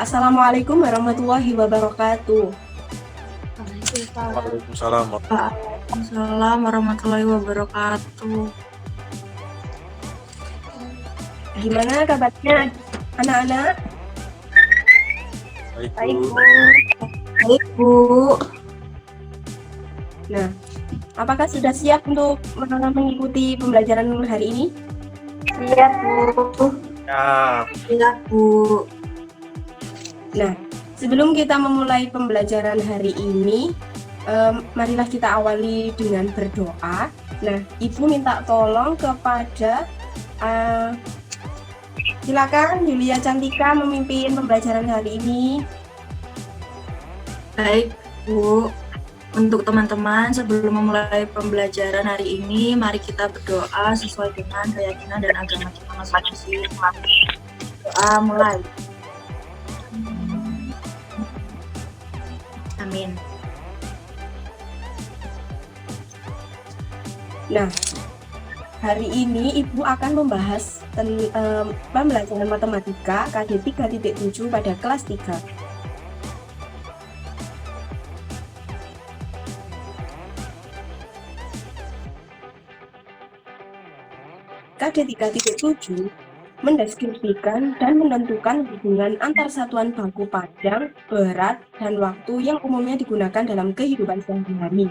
Assalamualaikum warahmatullahi wabarakatuh. Waalaikumsalam. Waalaikumsalam warahmatullahi wabarakatuh. Gimana kabarnya anak-anak? Baik, Baik, Bu. Bu. Baik, Bu. Nah, apakah sudah siap untuk mengikuti pembelajaran hari ini? Siap, Bu. Ya, Siap, Bu. Nah, sebelum kita memulai pembelajaran hari ini, marilah kita awali dengan berdoa. Nah, Ibu minta tolong kepada silakan Yulia Cantika memimpin pembelajaran hari ini. Baik, Bu. Untuk teman-teman, sebelum memulai pembelajaran hari ini, mari kita berdoa sesuai dengan keyakinan dan agama kita masing-masing. Doa mulai. Amin. Nah, hari ini Ibu akan membahas pembelajaran matematika KD 3.7 pada kelas 3. KD 3.7 mendeskripsikan dan menentukan hubungan antar satuan baku panjang, berat, dan waktu yang umumnya digunakan dalam kehidupan sehari-hari.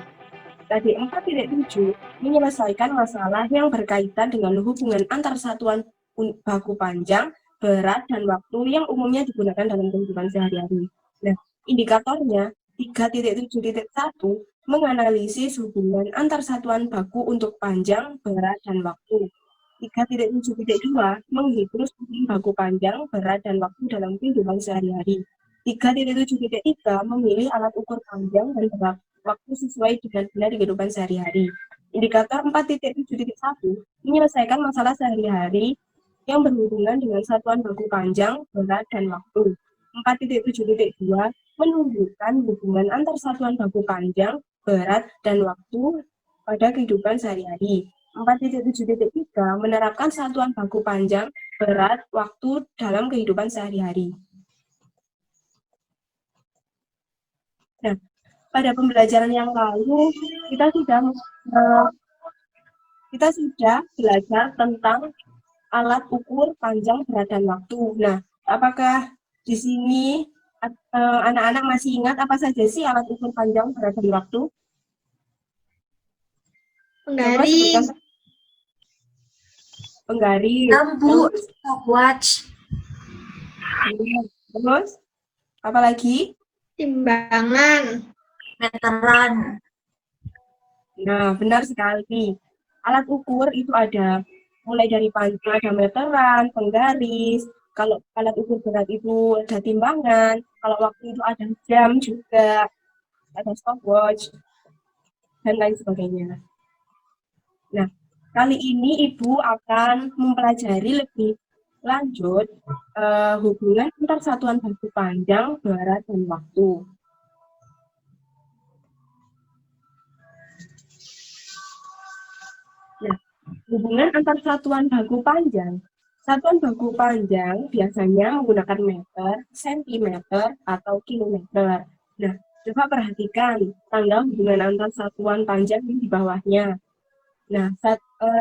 KD 4.7 menyelesaikan masalah yang berkaitan dengan hubungan antar satuan baku panjang, berat, dan waktu yang umumnya digunakan dalam kehidupan sehari-hari. Nah, indikatornya 3.7.1 menganalisis hubungan antar satuan baku untuk panjang, berat, dan waktu. 3.7.2 menghitung satuan baku panjang, berat, dan waktu dalam kehidupan sehari-hari. 3.7.3 memilih alat ukur panjang dan berat waktu sesuai dengan benar di kehidupan sehari-hari. Indikator 4.7.1 menyelesaikan masalah sehari-hari yang berhubungan dengan satuan baku panjang, berat, dan waktu. 4.7.2 menunjukkan hubungan antar satuan baku panjang, berat, dan waktu pada kehidupan sehari-hari. 4.7.3 menerapkan satuan baku panjang, berat, waktu dalam kehidupan sehari-hari. Nah, pada pembelajaran yang lalu kita sudah belajar tentang alat ukur panjang, berat, dan waktu. Nah, apakah di sini anak-anak masih ingat apa saja sih alat ukur panjang, berat, dan waktu? Penggaris. Penggaris. Lampu, stopwatch. Terus, apa lagi? Timbangan. Meteran. Nah, benar sekali. Alat ukur itu ada mulai dari panjang, ada meteran, penggaris. Kalau alat ukur berat itu ada timbangan. Kalau waktu itu ada jam juga, ada stopwatch, dan lain sebagainya. Nah, kali ini Ibu akan mempelajari lebih lanjut hubungan antar satuan baku panjang, berat, dan waktu. Nah, hubungan antar satuan baku panjang. Satuan baku panjang biasanya menggunakan meter, sentimeter, atau kilometer. Nah, coba perhatikan tanda hubungan antar satuan panjang di bawahnya. Nah,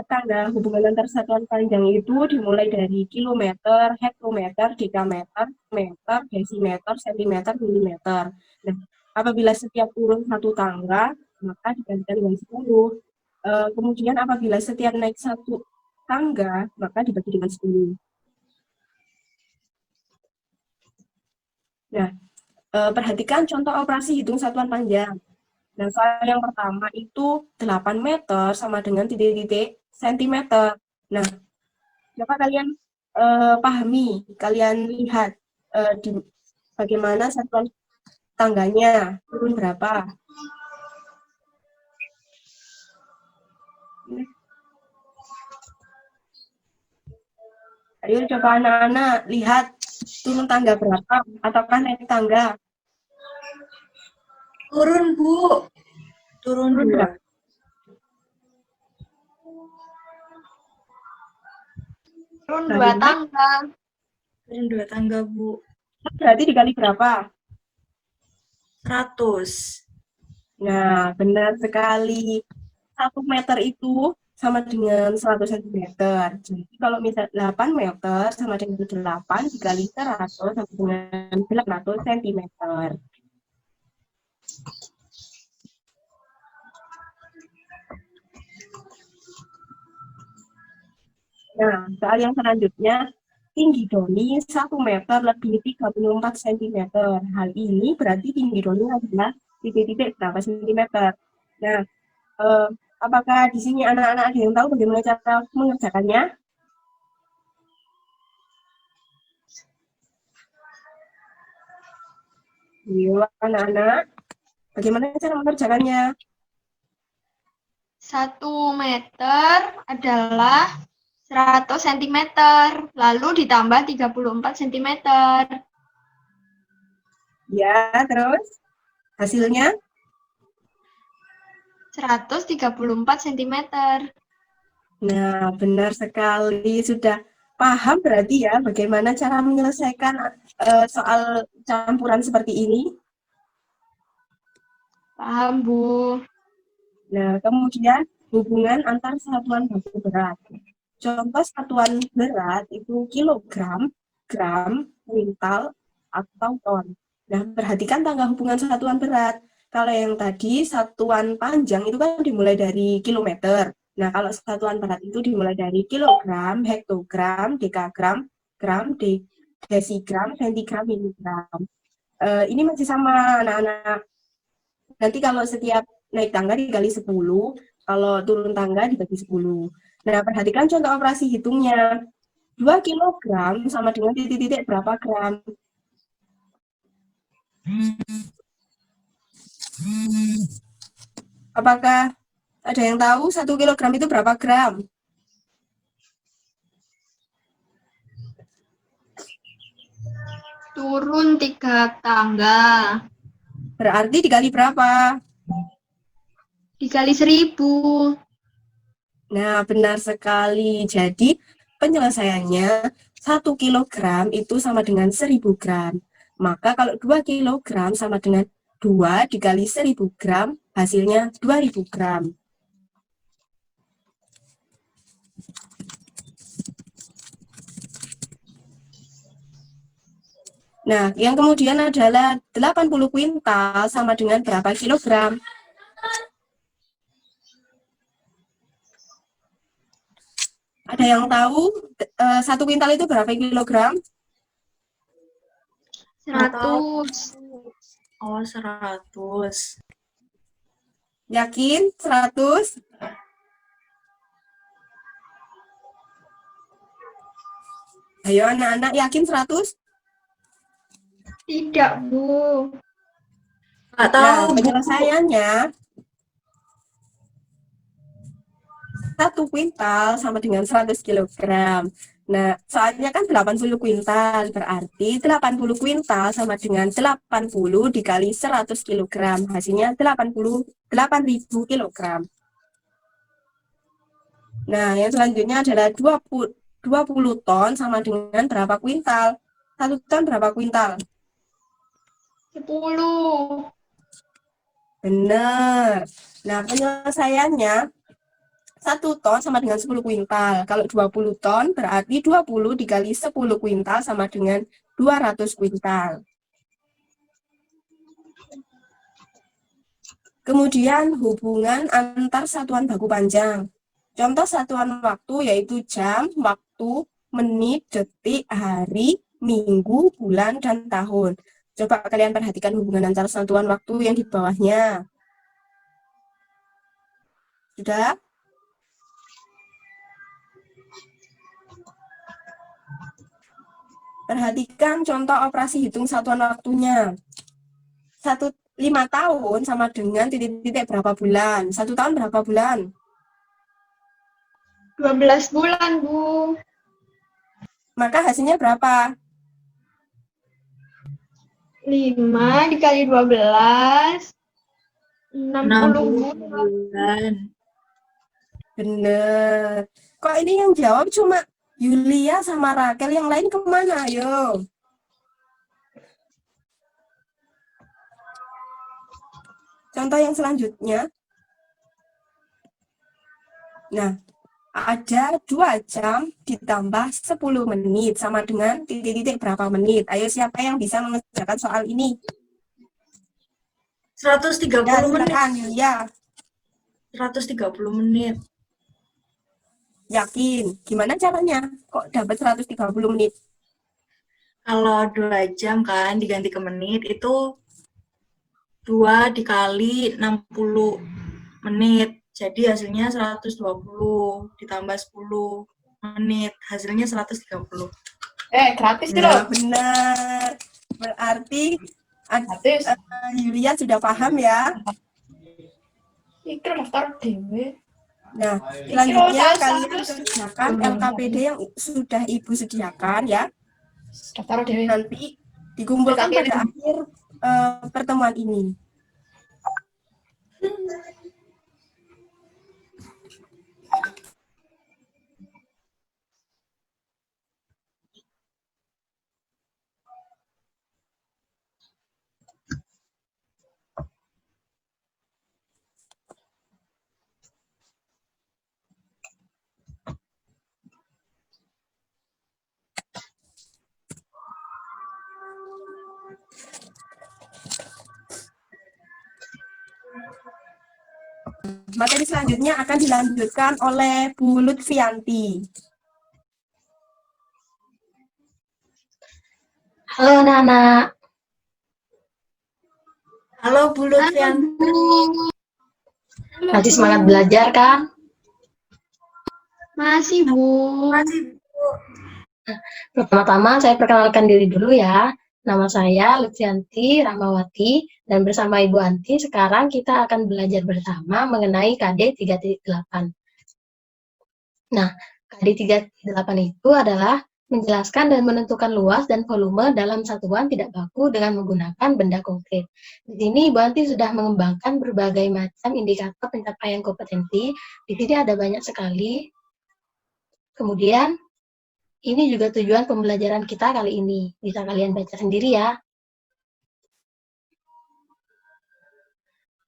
tanda hubungan antar satuan panjang itu dimulai dari kilometer, hektometer, dekameter, meter, desimeter, sentimeter, milimeter. Nah, apabila setiap turun satu tangga, maka digantikan dengan 10. Kemudian apabila setiap naik satu tangga, maka dibagi dengan 10. Nah, perhatikan contoh operasi hitung satuan panjang. Nah, soal yang pertama itu 8 meter sama dengan titik-titik sentimeter. Nah, coba kalian pahami, kalian lihat bagaimana satuan tangganya, turun berapa. Ayo coba anak-anak lihat turun tangga berapa, ataukah naik tangga. Turun, Bu. Turun 2. Berapa? Turun 2 tangga. Turun 2 tangga, Bu. Berarti dikali berapa? 100. Nah, benar sekali. 1 meter itu sama dengan 100 cm. Jadi kalau misal 8 meter sama dengan 8 dikali 100 sama dengan 800 cm. Nah, soal yang selanjutnya, tinggi Doni 1 meter lebih 34 cm. Hal ini berarti tinggi Doni adalah titik-titik berapa sentimeter. Nah, eh, apakah di sini anak-anak ada yang tahu bagaimana cara mengerjakannya? Yuk, anak-anak, bagaimana cara mengerjakannya? 1 meter adalah 100 cm, lalu ditambah 34 cm. Ya, terus hasilnya? 134 cm. Nah, benar sekali. Sudah paham berarti ya bagaimana cara menyelesaikan soal campuran seperti ini? Paham, Bu? Nah, kemudian hubungan antar satuan baku berat. Contoh satuan berat itu kilogram, gram, kuintal, atau ton. Nah, perhatikan tangga hubungan satuan berat. Kalau yang tadi satuan panjang itu kan dimulai dari kilometer. Nah, kalau satuan berat itu dimulai dari kilogram, hektogram, dekagram, gram, desigram, sentigram, miligram. Ini masih sama anak-anak. Nanti kalau setiap naik tangga dikali 10, kalau turun tangga dibagi 10. Nah, perhatikan contoh operasi hitungnya. 2 kilogram sama dengan titik-titik berapa gram? Apakah ada yang tahu 1 kilogram itu berapa gram? Turun 3 tangga. Berarti dikali berapa? Dikali 1000. Nah, benar sekali. Jadi, penyelesaiannya 1 kilogram itu sama dengan 1000 gram. Maka kalau 2 kilogram sama dengan 2 dikali 1000 gram, hasilnya 2000 gram. Nah, yang kemudian adalah 80 kuintal sama dengan berapa kilogram? Ada yang tahu 1 kuintal itu berapa kilogram? 100. Oh, 100. Yakin? 100? Ayo anak-anak, yakin 100? Tidak, Bu. Nggak Nah, tahu, Bu. penyelesaiannya 1 kuintal sama dengan 100 kilogram. Nah, soalnya kan 80 kuintal, berarti 80 kuintal sama dengan 80 dikali 100 kilogram. Hasilnya 8.000 kilogram. Nah, yang selanjutnya adalah 20 ton sama dengan berapa kuintal? 1 ton berapa kuintal? 10. Benar. Nah, penyelesaiannya 1 ton sama dengan 10 kuintal. Kalau 20 ton berarti 20 dikali 10 kuintal sama dengan 200 kuintal. Kemudian hubungan antar satuan baku panjang. Contoh satuan waktu yaitu jam, waktu, menit, detik, hari, minggu, bulan, dan tahun. Coba kalian perhatikan hubungan antar satuan waktu yang di bawahnya. Sudah? Perhatikan contoh operasi hitung satuan waktunya. 5 tahun sama dengan titik-titik berapa bulan? 1 tahun berapa bulan? 12 bulan, Bu. Maka hasilnya berapa? 5 dikali 12. 60 bulan. bulan. Bener. Kok ini yang jawab cuma Yulia sama Rakel, yang lain kemana? Ayo. Contoh yang selanjutnya. Nah, ada 2 jam ditambah 10 menit sama dengan titik-titik berapa menit. Ayo siapa yang bisa mengerjakan soal ini? 130 Ya, menit. silakan Yulia. 130 menit. Yakin? Gimana caranya? Kok dapat 130 menit? Kalau 2 jam kan diganti ke menit itu 2 dikali 60 menit. Jadi hasilnya 120 ditambah 10 menit. Hasilnya 130. Gratis Nah, benar. Berarti Gratis. Yulia sudah paham ya? Iki daftar dewe. Nah, selanjutnya Iki kalian terus. kerjakan LKPD yang sudah Ibu sediakan ya. Daftar dewe. Nanti dikumpulkan pada akhir pertemuan ini. Materi selanjutnya akan dilanjutkan oleh Bu Lutfianti. Halo anak-anak. Halo Bu Lutfianti. Masih semangat belajar kan? Masih, Bu. Masih Bu. Pertama-tama saya perkenalkan diri dulu ya. Nama saya Lutfianti Rahmawati dan bersama Ibu Anti sekarang kita akan belajar bersama mengenai KD 3.8. Nah, KD 3.8 itu adalah menjelaskan dan menentukan luas dan volume dalam satuan tidak baku dengan menggunakan benda konkret. Di sini Ibu Anti sudah mengembangkan berbagai macam indikator pencapaian kompetensi. Di sini ada banyak sekali. Kemudian, ini juga tujuan pembelajaran kita kali ini. Bisa kalian baca sendiri ya.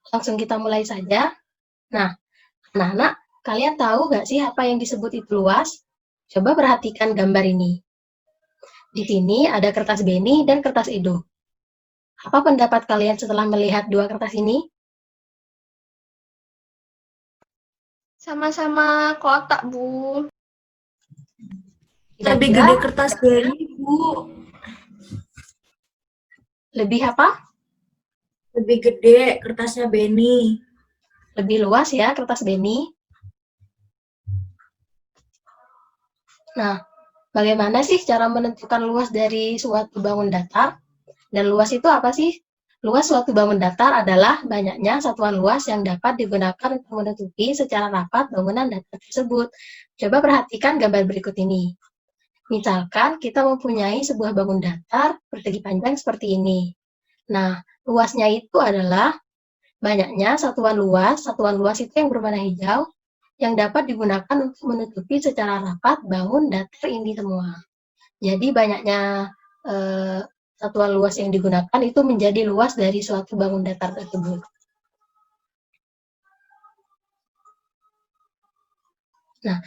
Langsung kita mulai saja. Nah, anak-anak, kalian tahu nggak sih apa yang disebut itu luas? Coba perhatikan gambar ini. Di sini ada kertas Beni dan kertas Edo. Apa pendapat kalian setelah melihat dua kertas ini? Sama-sama kotak, Bu. Lebih gede kertas Beni, Bu. Lebih apa? Lebih gede kertasnya Beni. Lebih luas ya kertas Beni. Nah, bagaimana sih cara menentukan luas dari suatu bangun datar? Dan luas itu apa sih? Luas suatu bangun datar adalah banyaknya satuan luas yang dapat digunakan untuk menutupi secara rapat bangunan datar tersebut. Coba perhatikan gambar berikut ini. Misalkan kita mempunyai sebuah bangun datar persegi panjang seperti ini. Nah, luasnya itu adalah banyaknya satuan luas itu yang berwarna hijau, yang dapat digunakan untuk menutupi secara rapat bangun datar ini semua. Jadi banyaknya satuan luas yang digunakan itu menjadi luas dari suatu bangun datar tersebut. Nah,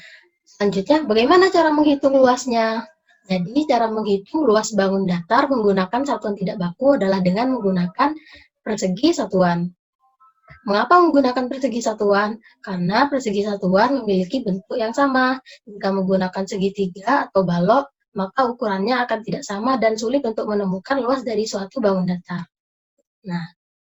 selanjutnya bagaimana cara menghitung luasnya? Jadi cara menghitung luas bangun datar menggunakan satuan tidak baku adalah dengan menggunakan persegi satuan. Mengapa menggunakan persegi satuan? Karena persegi satuan memiliki bentuk yang sama. Jika menggunakan segitiga atau balok, maka ukurannya akan tidak sama dan sulit untuk menemukan luas dari suatu bangun datar. Nah,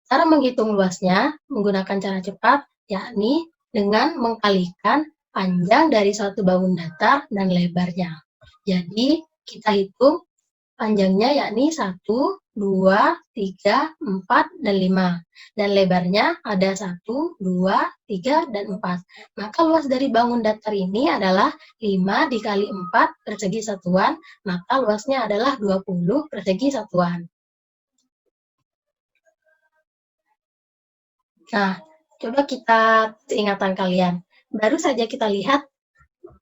cara menghitung luasnya menggunakan cara cepat, yakni dengan mengkalikan panjang dari suatu bangun datar dan lebarnya. Jadi, kita hitung panjangnya yakni 1, 2, 3, 4, dan 5. Dan lebarnya ada 1, 2, 3, dan 4. Maka luas dari bangun datar ini adalah 5 dikali 4 persegi satuan, maka luasnya adalah 20 persegi satuan. Nah, coba kita ingatan kalian. Baru saja kita lihat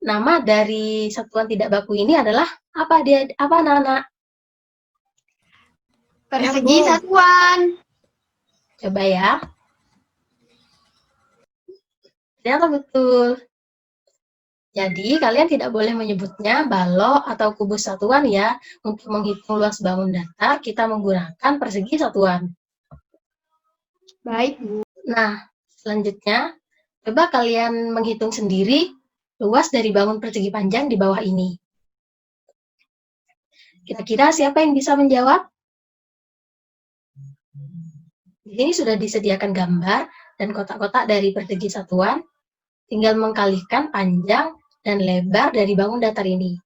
nama dari satuan tidak baku ini adalah apa dia? Apa anak-anak? Persegi satuan. Coba ya. Ternyata betul. Jadi, kalian tidak boleh menyebutnya balok atau kubus satuan ya. Untuk menghitung luas bangun datar, kita menggunakan persegi satuan. Baik, Bu. Nah, selanjutnya, coba kalian menghitung sendiri luas dari bangun persegi panjang di bawah ini. Kira-kira siapa yang bisa menjawab? Di sini sudah disediakan gambar dan kotak-kotak dari persegi satuan. Tinggal mengkalikan panjang dan lebar dari bangun datar ini.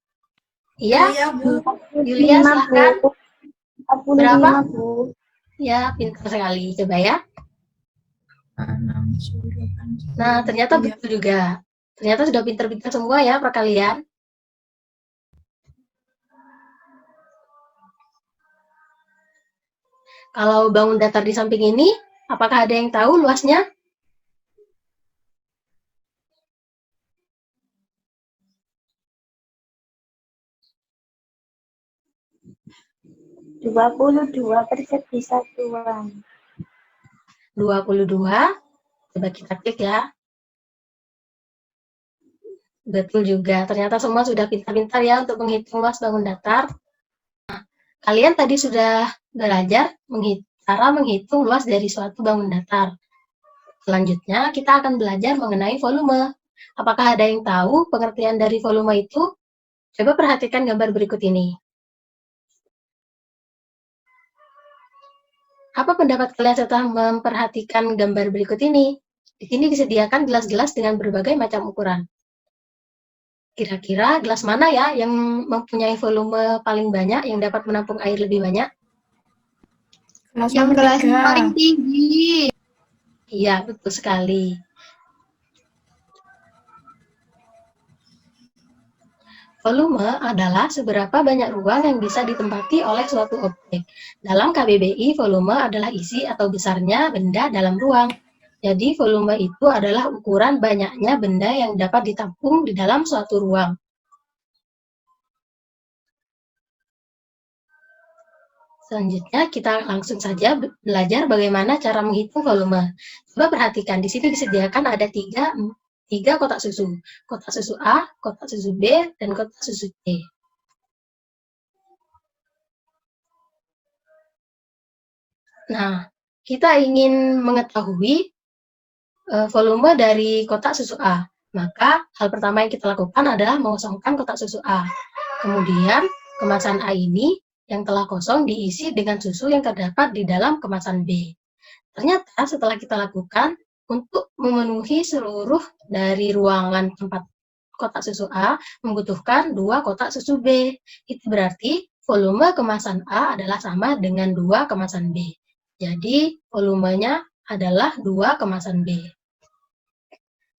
Iya, Iya, Bu. Yulia silahkan. 45, Berapa? Bu. Ya, pintar sekali. Coba ya. 6, 10, Nah, ternyata Iya. betul juga. Ternyata sudah pintar-pintar semua ya perkalian. Kalau bangun datar di samping ini, apakah ada yang tahu luasnya? Dua 22 persegi satuan. 22. Coba kita klik ya. Betul juga. Ternyata semua sudah pintar-pintar ya untuk menghitung luas bangun datar. Nah, kalian tadi sudah belajar cara menghitung luas dari suatu bangun datar. Selanjutnya, kita akan belajar mengenai volume. Apakah ada yang tahu pengertian dari volume itu? Coba perhatikan gambar berikut ini. Apa pendapat kalian setelah memperhatikan gambar berikut ini? Di sini disediakan gelas-gelas dengan berbagai macam ukuran. Kira-kira gelas mana ya yang mempunyai volume paling banyak, yang dapat menampung air lebih banyak? Yang gelasnya paling tinggi. Iya, betul sekali. Volume adalah seberapa banyak ruang yang bisa ditempati oleh suatu objek. Dalam KBBI, volume adalah isi atau besarnya benda dalam ruang. Jadi, volume itu adalah ukuran banyaknya benda yang dapat ditampung di dalam suatu ruang. Selanjutnya, kita langsung saja belajar bagaimana cara menghitung volume. Coba perhatikan, di sini disediakan ada tiga kotak susu. Kotak susu A, kotak susu B, dan kotak susu C. Nah, kita ingin mengetahui volume dari kotak susu A. Maka, hal pertama yang kita lakukan adalah mengosongkan kotak susu A. Kemudian, kemasan A ini yang telah kosong diisi dengan susu yang terdapat di dalam kemasan B. Ternyata setelah kita lakukan, untuk memenuhi seluruh dari ruangan tempat kotak susu A, membutuhkan 2 kotak susu B. Itu berarti volume kemasan A adalah sama dengan 2 kemasan B. Jadi, volumenya adalah 2 kemasan B.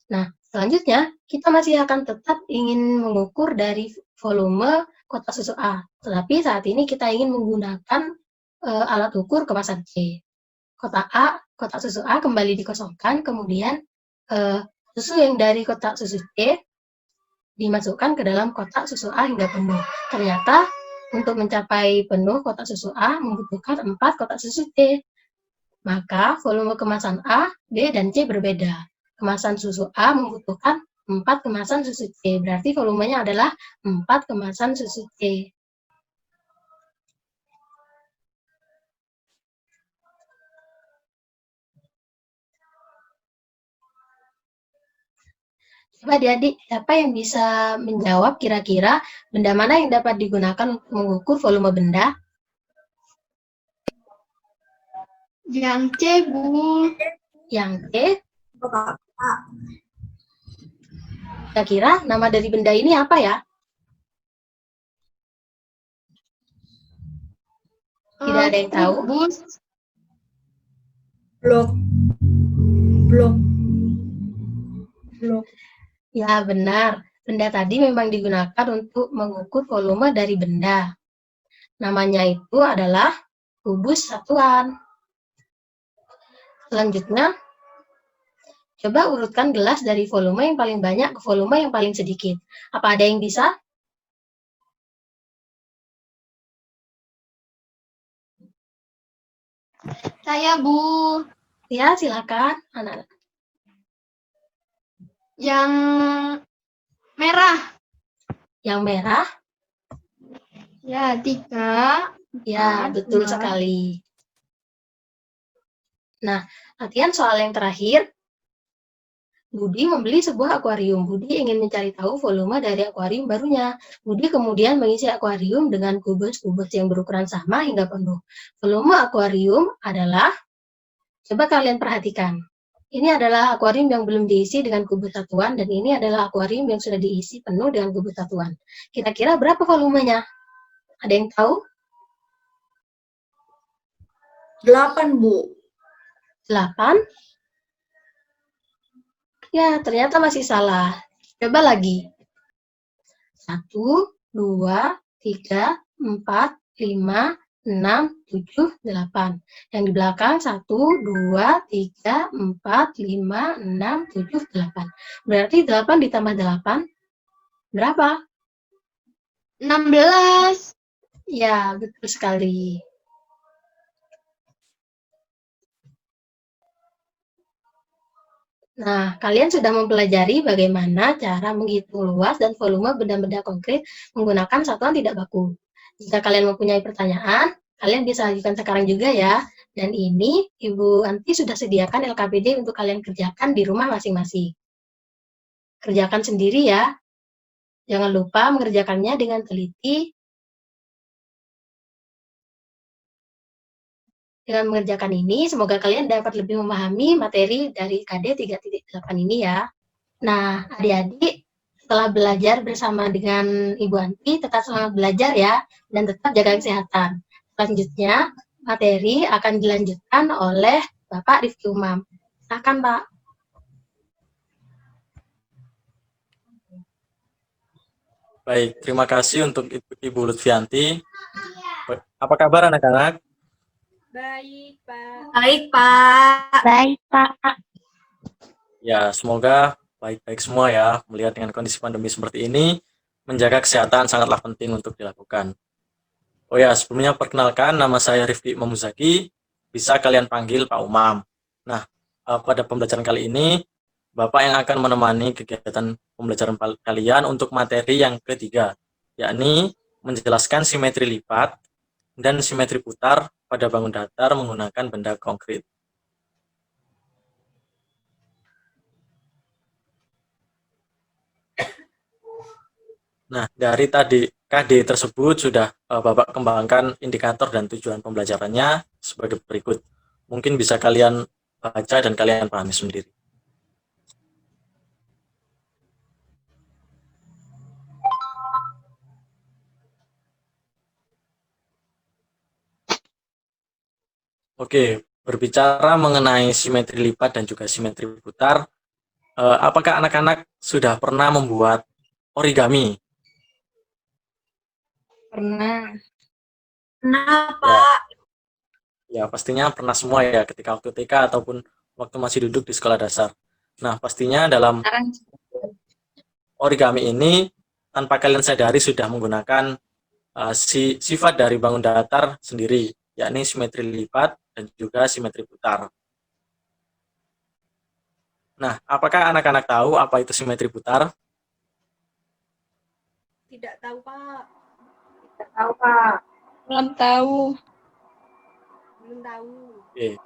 Nah, selanjutnya, kita masih akan tetap ingin mengukur dari volume kotak susu A. Tetapi saat ini kita ingin menggunakan alat ukur kemasan C. Kotak susu A kembali dikosongkan, kemudian susu yang dari kotak susu C dimasukkan ke dalam kotak susu A hingga penuh. Ternyata untuk mencapai penuh kotak susu A membutuhkan 4 kotak susu C. Maka volume kemasan A, B, dan C berbeda. Kemasan susu A membutuhkan 4 kemasan susu C. Berarti volumenya adalah 4 kemasan susu C. Coba adik-adik, siapa yang bisa menjawab kira-kira benda mana yang dapat digunakan untuk mengukur volume benda? Yang C, Bu. Yang C, kira-kira nama dari benda ini apa ya? Tidak ada yang tahu? Kubus. Blok. Ya, benar. Benda tadi memang digunakan untuk mengukur volume dari benda. Namanya itu adalah kubus satuan. Selanjutnya, coba urutkan gelas dari volume yang paling banyak ke volume yang paling sedikit. Apa ada yang bisa? Saya, Bu. Ya, silakan, anak-anak. Yang merah. Yang merah? Ya, 3. Ya, betul sekali. Nah, latihan soal yang terakhir. Budi membeli sebuah akuarium. Budi ingin mencari tahu volume dari akuarium barunya. Budi kemudian mengisi akuarium dengan kubus-kubus yang berukuran sama hingga penuh. Volume akuarium adalah, coba kalian perhatikan. Ini adalah akuarium yang belum diisi dengan kubus satuan, dan ini adalah akuarium yang sudah diisi penuh dengan kubus satuan. Kira-kira berapa volumenya? Ada yang tahu? 8, Bu. 8? Ya, ternyata masih salah. Coba lagi. 1, 2, 3, 4, 5, 6, 7, 8. Yang di belakang 1, 2, 3, 4, 5, 6, 7, 8. Berarti 8 ditambah 8, berapa? 16. Ya, betul sekali. Nah, kalian sudah mempelajari bagaimana cara menghitung luas dan volume benda-benda konkret menggunakan satuan tidak baku. Jika kalian mempunyai pertanyaan, kalian bisa ajukan sekarang juga ya. Dan ini Ibu Anti sudah sediakan LKPD untuk kalian kerjakan di rumah masing-masing. Kerjakan sendiri ya. Jangan lupa mengerjakannya dengan teliti. Dengan mengerjakan ini, semoga kalian dapat lebih memahami materi dari KD 3.8 ini ya. Nah, adik-adik, setelah belajar bersama dengan Ibu Anti, tetap semangat belajar ya, dan tetap jaga kesehatan. Selanjutnya, materi akan dilanjutkan oleh Bapak Rifki Umam. Silakan, Pak. Baik, terima kasih untuk Ibu Lutfianti. Apa kabar anak-anak? Baik, Pak. Baik, Pak. Baik, Pak. Ya, semoga baik-baik semua ya. Melihat dengan kondisi pandemi seperti ini, menjaga kesehatan sangatlah penting untuk dilakukan. Oh ya, sebelumnya perkenalkan, nama saya Rifki Mamuzaki. Bisa kalian panggil Pak Umam. Nah, pada pembelajaran kali ini, Bapak yang akan menemani kegiatan pembelajaran kalian untuk materi yang ketiga, yakni menjelaskan simetri lipat dan simetri putar pada bangun datar menggunakan benda konkret. Nah, dari tadi KD tersebut sudah Bapak kembangkan indikator dan tujuan pembelajarannya sebagai berikut. Mungkin bisa kalian baca dan kalian pahami sendiri. Oke, berbicara mengenai simetri lipat dan juga simetri putar, apakah anak-anak sudah pernah membuat origami? Pernah. Kenapa? Ya, pastinya pernah semua ya ketika waktu TK ataupun waktu masih duduk di sekolah dasar. Nah, pastinya dalam origami ini, tanpa kalian sadari sudah menggunakan sifat dari bangun datar sendiri, yakni simetri lipat dan juga simetri putar. Nah, apakah anak-anak tahu apa itu simetri putar? Tidak tahu, Pak. Tidak tahu, Pak. Belum tahu. Belum tahu. Oke.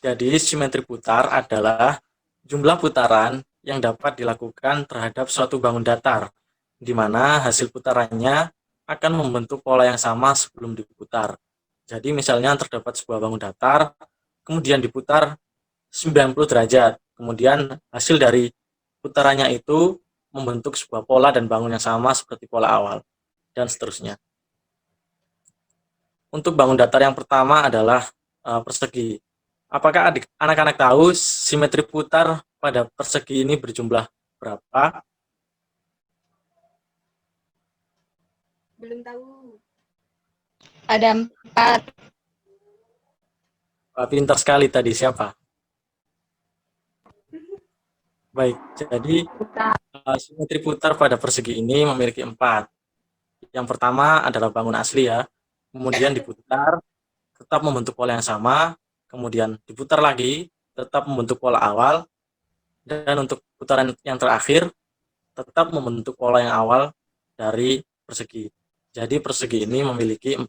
Jadi, simetri putar adalah jumlah putaran yang dapat dilakukan terhadap suatu bangun datar, di mana hasil putarannya akan membentuk pola yang sama sebelum diputar. Jadi misalnya terdapat sebuah bangun datar, kemudian diputar 90 derajat, kemudian hasil dari putarannya itu membentuk sebuah pola dan bangun yang sama seperti pola awal, dan seterusnya. Untuk bangun datar yang pertama adalah persegi. Apakah anak-anak tahu simetri putar pada persegi ini berjumlah berapa? Belum tahu. Ada 4. Pintar sekali tadi, siapa? Baik, jadi simetri putar pada persegi ini memiliki 4. Yang pertama adalah bangun asli ya, kemudian diputar, tetap membentuk pola yang sama, kemudian diputar lagi, tetap membentuk pola awal, Dan untuk putaran yang terakhir, tetap membentuk pola yang awal dari persegi. Jadi persegi ini memiliki 4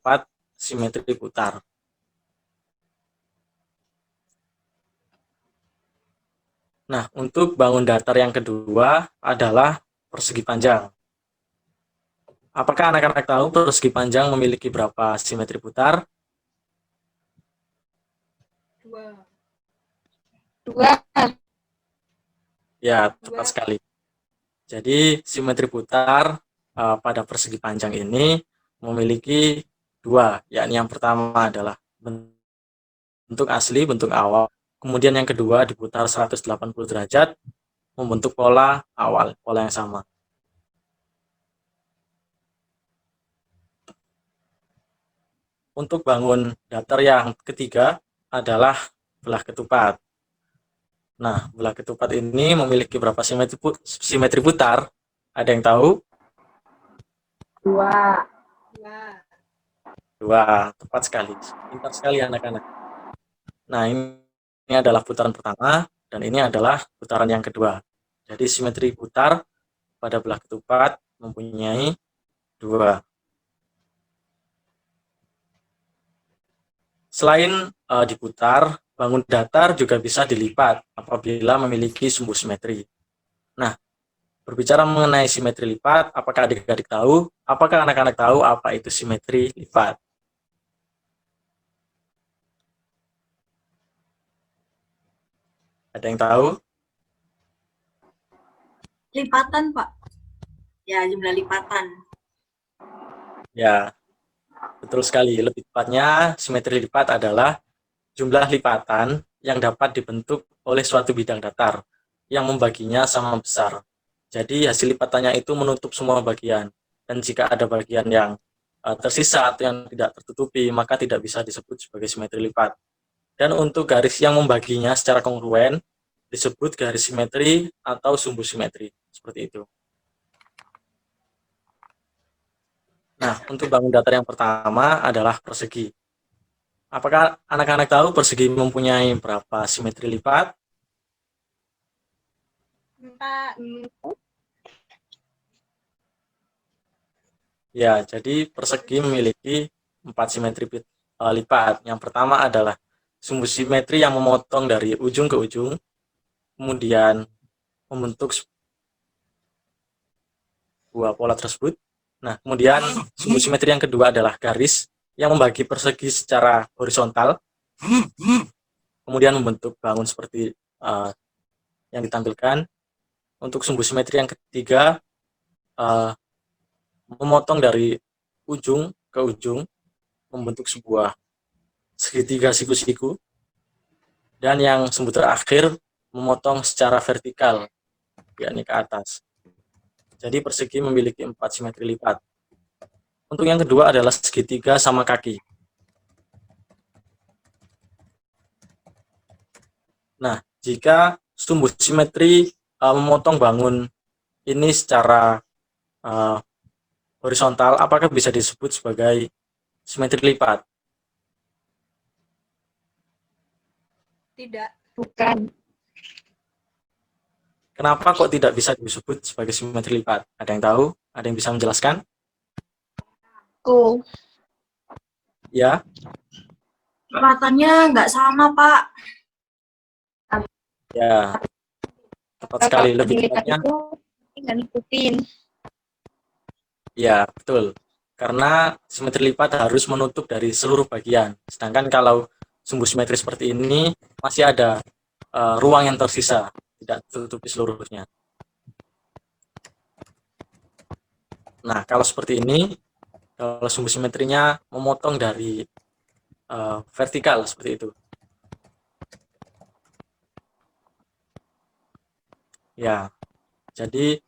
simetri putar. Nah, untuk bangun datar yang kedua adalah persegi panjang. Apakah anak-anak tahu persegi panjang memiliki berapa simetri putar? 2. Dua. Ya, tepat sekali. Jadi simetri putar pada persegi panjang ini memiliki 2, yakni yang pertama adalah bentuk asli, bentuk awal. Kemudian yang kedua diputar 180 derajat, membentuk pola awal, pola yang sama. Untuk bangun datar yang ketiga adalah belah ketupat. Nah, belah ketupat ini memiliki berapa simetri putar? Ada yang tahu? 2. 2, tepat sekali. Pintar sekali anak-anak. Nah, ini adalah putaran pertama, dan ini adalah putaran yang kedua. Jadi simetri putar pada belah ketupat mempunyai 2. Selain diputar, bangun datar juga bisa dilipat apabila memiliki sumbu simetri. Nah, berbicara mengenai simetri lipat, apakah adik-adik tahu? Apakah anak-anak tahu apa itu simetri lipat? Ada yang tahu? Lipatan, Pak. Ya, jumlah lipatan. Ya, betul sekali. Lebih tepatnya, simetri lipat adalah jumlah lipatan yang dapat dibentuk oleh suatu bidang datar yang membaginya sama besar. Jadi hasil lipatannya itu menutup semua bagian. Dan jika ada bagian yang tersisa atau yang tidak tertutupi, maka tidak bisa disebut sebagai simetri lipat. Dan untuk garis yang membaginya secara kongruen disebut garis simetri atau sumbu simetri. Seperti itu. Nah, untuk bangun datar yang pertama adalah persegi. Apakah anak-anak tahu persegi mempunyai berapa simetri lipat? 4. Ya, jadi persegi memiliki 4 simetri lipat. Yang pertama adalah sumbu simetri yang memotong dari ujung ke ujung, kemudian membentuk sebuah pola tersebut. Nah, kemudian sumbu simetri yang kedua adalah garis yang membagi persegi secara horizontal, kemudian membentuk bangun seperti yang ditampilkan. Untuk sumbu simetri yang ketiga, memotong dari ujung ke ujung, membentuk sebuah segitiga siku-siku. Dan yang sumbu terakhir, memotong secara vertikal, yakni ke atas. Jadi persegi memiliki 4 simetri lipat. Untuk yang kedua adalah segitiga sama kaki. Nah, jika sumbu simetri memotong bangun ini secara horizontal, apakah bisa disebut sebagai simetri lipat? Tidak. Bukan. Kenapa kok tidak bisa disebut sebagai simetri lipat? Ada yang tahu? Ada yang bisa menjelaskan? Ya. Lipatannya nggak sama, Pak. Ya, tepat sekali. Lebih tepatnya, Nggak ngikutin. ya betul. Karena simetri lipat harus menutup dari seluruh bagian. Sedangkan kalau sumbu simetri seperti ini masih ada ruang yang tersisa, tidak tertutupi seluruhnya. Nah, kalau seperti ini, kalau sumbu simetrinya memotong dari vertikal seperti itu. Ya, jadi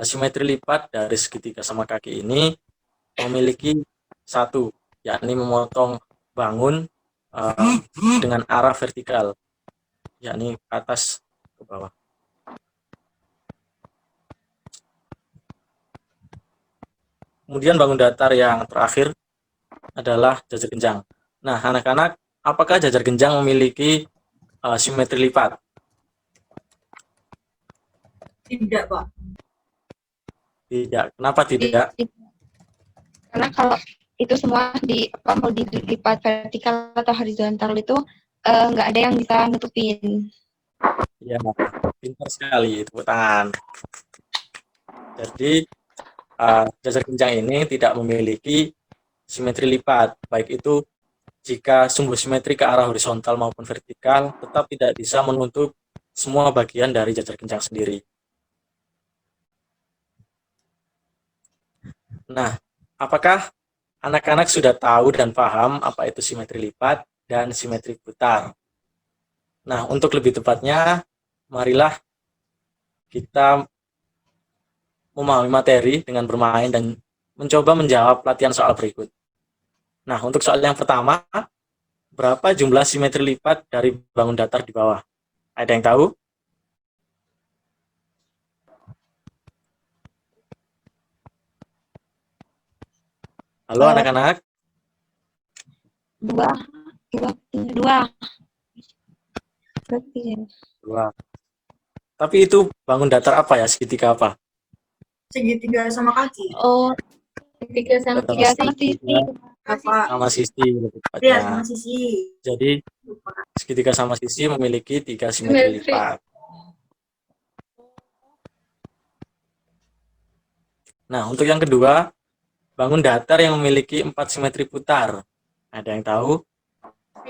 simetri lipat dari segitiga sama kaki ini memiliki satu, yakni memotong bangun dengan arah vertikal, yakni ke atas ke bawah. Kemudian bangun datar yang terakhir adalah jajar genjang. Nah, anak-anak, apakah jajar genjang memiliki simetri lipat? Tidak, Pak. Tidak. Kenapa tidak? Karena kalau itu semua mau dilipat vertikal atau horizontal itu nggak ada yang bisa nutupin. Ya, pintar sekali, tepuk tangan. Jadi jajar genjang ini tidak memiliki simetri lipat, baik itu jika sumbu simetri ke arah horizontal maupun vertikal, tetap tidak bisa menutup semua bagian dari jajar genjang sendiri. Nah, apakah anak-anak sudah tahu dan paham apa itu simetri lipat dan simetri putar? Nah, untuk lebih tepatnya, marilah kita memahami materi dengan bermain dan mencoba menjawab latihan soal berikut. Nah, untuk soal yang pertama, berapa jumlah simetri lipat dari bangun datar di bawah? Ada yang tahu? Halo anak-anak? Dua. Dua. Tapi itu bangun datar apa ya? Segitiga apa? Segitiga sama kaki. Oh, Tiga sama tiga sama sisi. Apa? Sama sisi lebih Iya, tepatnya. sama sisi. Jadi segitiga sama sisi memiliki 3 simetri Simetri. lipat. Nah, untuk yang kedua, bangun datar yang memiliki 4 simetri putar. Ada yang tahu?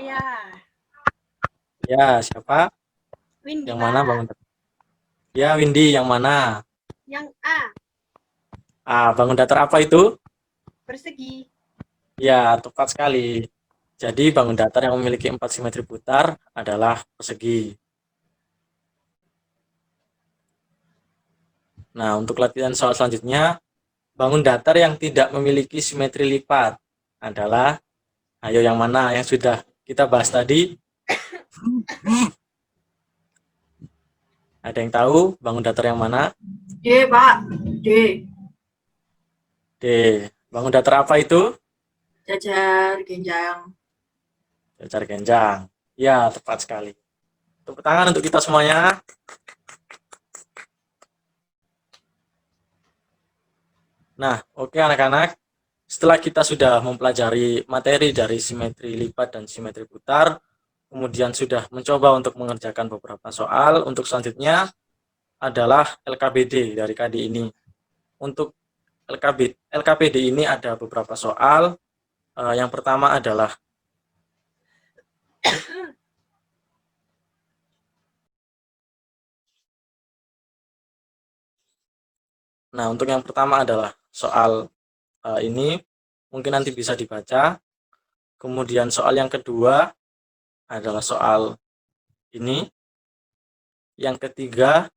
Iya. Ya, siapa? Windy, Yang Pak. mana bangun datar? Ya, Windy, yang mana? Yang A. Bangun datar apa itu? Persegi. Ya, tepat sekali. Jadi, bangun datar yang memiliki 4 simetri putar adalah persegi. Nah, untuk latihan soal selanjutnya, bangun datar yang tidak memiliki simetri lipat adalah, ayo yang mana yang sudah kita bahas tadi? Ada yang tahu bangun datar yang mana? D, Pak. D. D. Bangun datar apa itu? Jajar genjang. Jajar genjang. Ya, tepat sekali. Tepuk tangan untuk kita semuanya. Nah, oke anak-anak. Setelah kita sudah mempelajari materi dari simetri lipat dan simetri putar, kemudian sudah mencoba untuk mengerjakan beberapa soal, untuk selanjutnya adalah LKBD dari KD ini. Untuk LKBD ini ada beberapa soal. Yang pertama adalah untuk yang pertama adalah soal ini mungkin nanti bisa dibaca. Kemudian soal yang kedua adalah soal ini. Yang ketiga,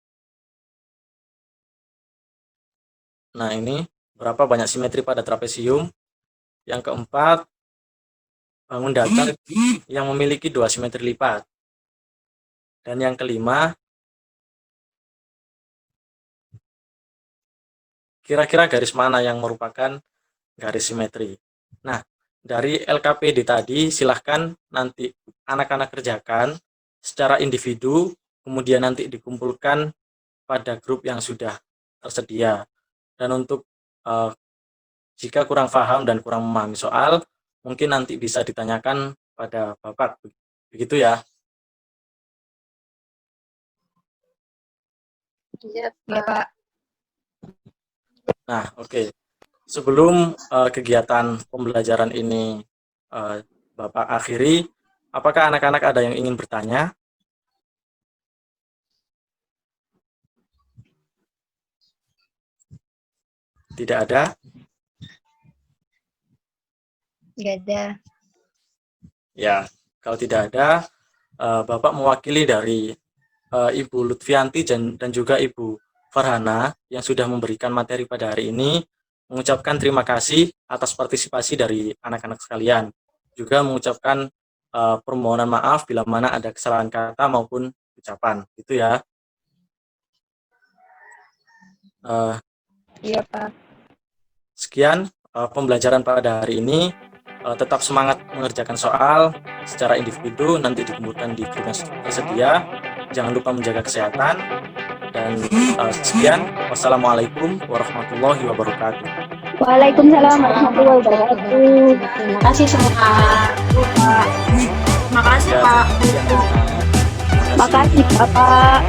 nah ini berapa banyak simetri pada trapesium. Yang keempat, bangun datar yang memiliki 2 simetri lipat. Dan yang kelima, kira-kira garis mana yang merupakan garis simetri. Nah, dari LKPD tadi silahkan nanti anak-anak kerjakan secara individu, kemudian nanti dikumpulkan pada grup yang sudah tersedia. Dan untuk jika kurang paham dan kurang memahami soal, mungkin nanti bisa ditanyakan pada Bapak. Begitu ya. Iya, Ya, Pak. Nah, oke. Sebelum kegiatan pembelajaran ini Bapak akhiri, apakah anak-anak ada yang ingin bertanya? Tidak ada? Nggak ada. Ya, kalau tidak ada, Bapak mewakili dari Ibu Lutfianti dan juga Ibu Farhana yang sudah memberikan materi pada hari ini, mengucapkan terima kasih atas partisipasi dari anak-anak sekalian. Juga mengucapkan permohonan maaf bila mana ada kesalahan kata maupun ucapan. Itu ya. Iya, Pak. Sekian pembelajaran pada hari ini. Tetap semangat mengerjakan soal secara individu, nanti dikumpulkan di grup yang tersedia. Jangan lupa menjaga kesehatan. Dan sekian, wassalamualaikum warahmatullahi wabarakatuh. Waalaikumsalam warahmatullahi wabarakatuh. Terima kasih semua. Terima kasih Ya, Pak. sekian. Terima kasih. Makasih Bapak.